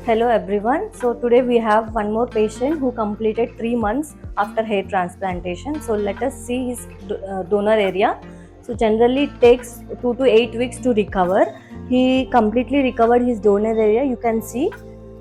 Hello everyone. So today we have one more patient who completed 3 months after hair transplantation. So let us see his donor area. So generally it takes 2 to 8 weeks to recover. He completely recovered his donor area, you can see.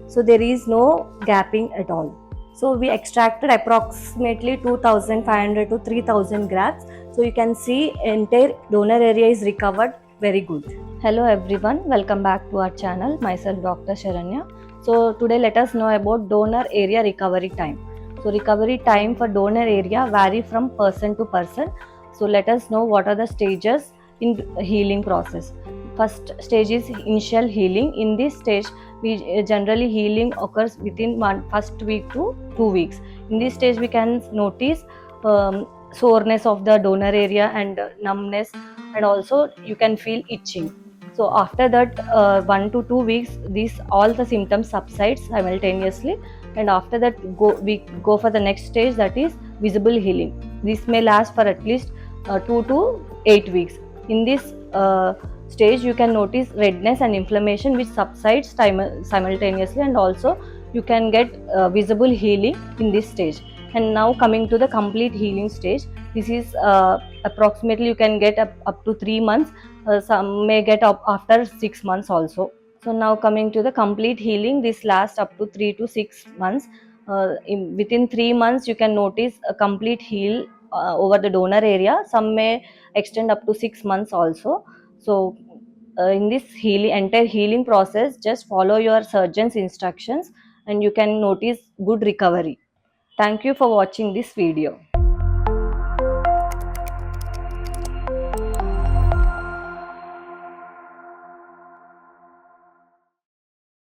So there is no gapping at all. So we extracted approximately 2500 to 3000 grafts. So you can see entire donor area is recovered very good. Hello everyone, welcome back to our channel. Myself Dr. Sharanya. So today let us know about donor area recovery time. So recovery time for donor area vary from person to person. So let us know what are the stages in healing process. First stage is initial healing. In this stage, we generally healing occurs within first week to 2 weeks. In this stage, we can notice soreness of the donor area and numbness, and also you can feel itching. So after that 1 to 2 weeks, these all the symptoms subside simultaneously, and after that we go for the next stage, that is visible healing. This may last for at least 2 to 8 weeks. In this stage you can notice redness and inflammation which subsides simultaneously, and also you can get visible healing in this stage. And now coming to the complete healing stage, this is approximately you can get up to 3 months. Some may get up after 6 months also. So now coming to the complete healing, this lasts up to 3 to 6 months. Within 3 months you can notice a complete heal over the donor area. Some may extend up to 6 months also. So in this entire healing process, just follow your surgeon's instructions and you can notice good recovery. Thank you for watching this video.